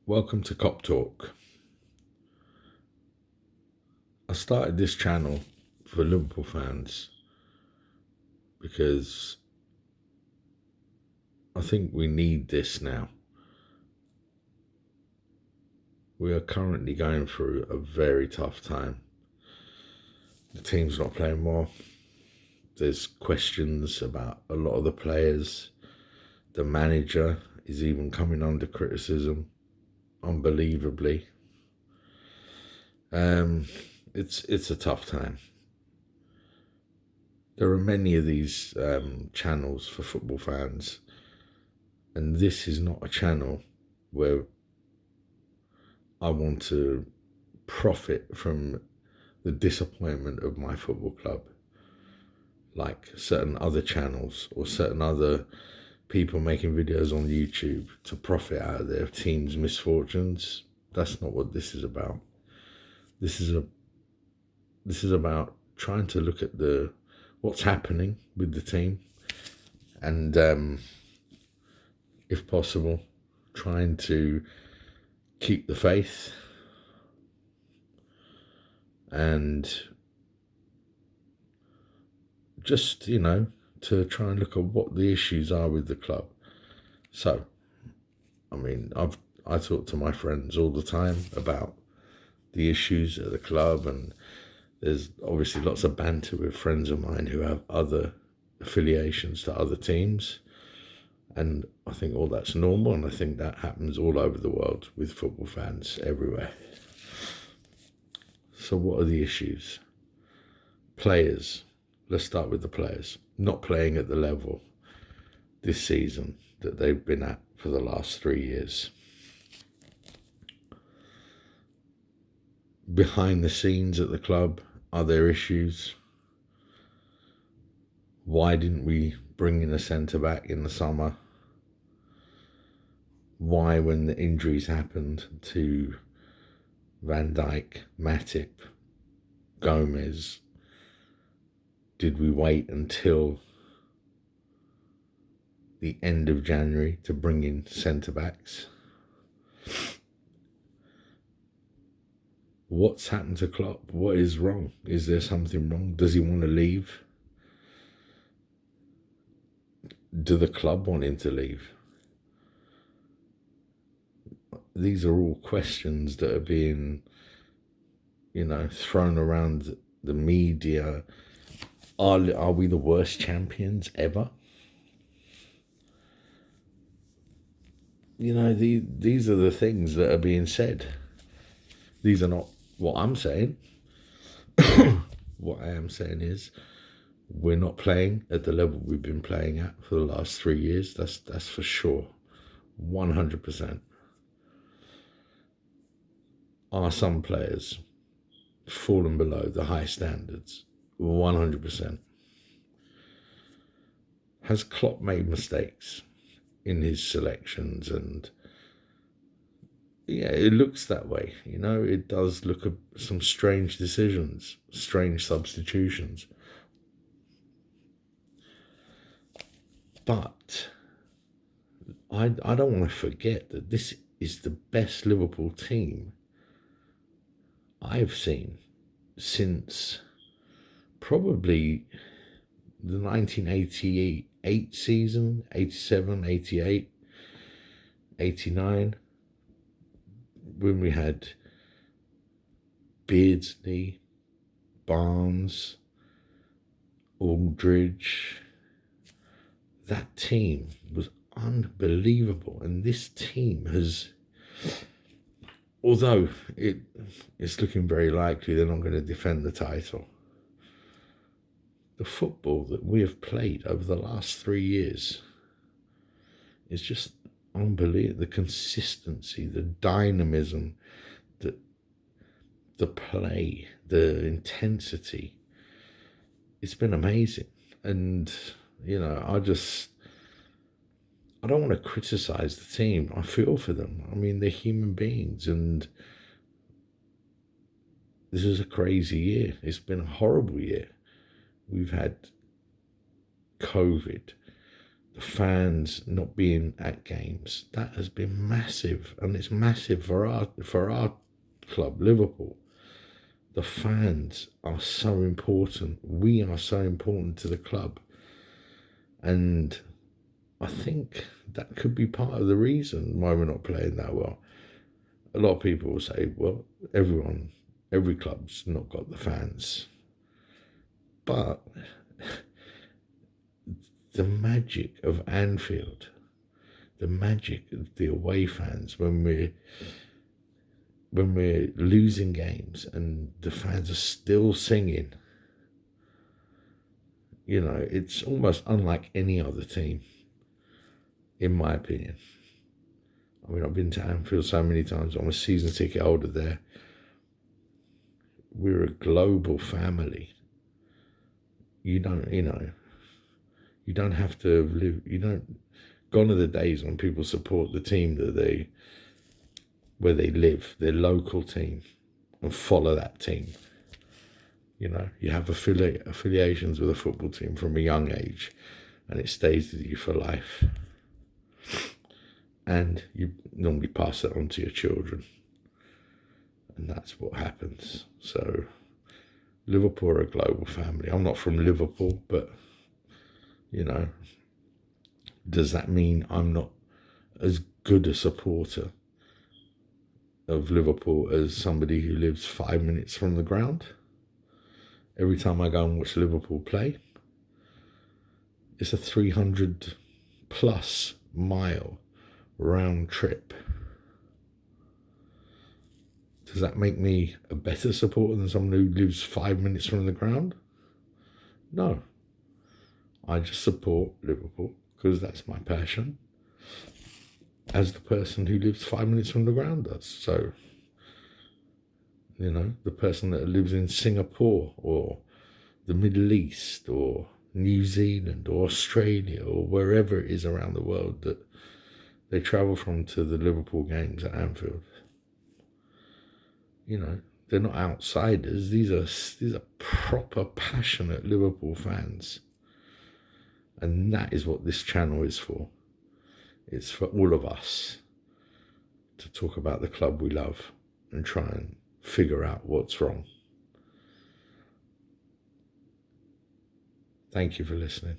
Welcome to Cop Talk. I started this channel for Liverpool fans because I think we need this now. We are currently going through a very tough time. The team's not playing well. There's questions about a lot of the players. The manager is even coming under criticism, unbelievably. It's a tough time. There are many of these channels for football fans, and this is not a channel where I want to profit from the disappointment of my football club, like certain other channels or certain other people making videos on YouTube to profit out of their team's misfortunes. That's not what this is about. This is about trying to look at what's happening with the team, and if possible, trying to keep the faith and just, to try and look at what the issues are with the club. So, I talk to my friends all the time about the issues at the club, and there's obviously lots of banter with friends of mine who have other affiliations to other teams. And I think all that's normal, and I think that happens all over the world with football fans everywhere. So what are the issues? Players. Let's start with the players. Not playing at the level this season that they've been at for the last 3 years. Behind the scenes at the club, are there issues? Why didn't we bring in a centre-back in the summer? Why, when the injuries happened to Van Dijk, Matip, Gomez, did we wait until the end of January to bring in centre-backs? What's happened to Klopp? What is wrong? Is there something wrong? Does he want to leave? Do the club want him to leave? These are all questions that are being, thrown around the media. Are we the worst champions ever? These are the things that are being said. These are not what I'm saying. What I am saying is we're not playing at the level we've been playing at for the last 3 years. That's for sure. 100%. Are some players fallen below the high standards? 100%. Has Klopp made mistakes in his selections? And yeah, it looks that way. It does look at some strange decisions, strange substitutions. But I don't want to forget that this is the best Liverpool team I've seen since probably the 1988 season, 87, 88, 89, when we had Beardsley, Barnes, Aldridge. That team was unbelievable, and this team has, although it's looking very likely they're not going to defend the title, the football that we have played over the last 3 years is just unbelievable. The consistency, the dynamism, the play, the intensity. It's been amazing. And, I don't want to criticize the team. I feel for them. They're human beings, and this is a crazy year. It's been a horrible year. We've had COVID. the fans not being at games, that has been massive, and it's massive for our club, Liverpool. The fans are so important. We are so important to the club. And I think that could be part of the reason why we're not playing that well. A lot of people will say, well, every club's not got the fans. But the magic of Anfield, the magic of the away fans when we're losing games and the fans are still singing, it's almost unlike any other team, in my opinion. I mean, I've been to Anfield so many times. I'm a season ticket holder there. We're a global family. You don't have to live. Gone are the days when people support the team where they live, their local team, and follow that team. You have affiliations with a football team from a young age, and it stays with you for life. And you normally pass that on to your children. And that's what happens. So Liverpool are a global family. I'm not from Liverpool, but, does that mean I'm not as good a supporter of Liverpool as somebody who lives 5 minutes from the ground? Every time I go and watch Liverpool play, it's a 300 plus mile round trip. Does that make me a better supporter than someone who lives 5 minutes from the ground? No. I just support Liverpool because that's my passion, as the person who lives 5 minutes from the ground does. So, the person that lives in Singapore or the Middle East or New Zealand or Australia or wherever it is around the world that they travel from to the Liverpool games at Anfield. They're not outsiders. These are proper passionate Liverpool fans. And that is what this channel is for. It's for all of us to talk about the club we love and try and figure out what's wrong. Thank you for listening.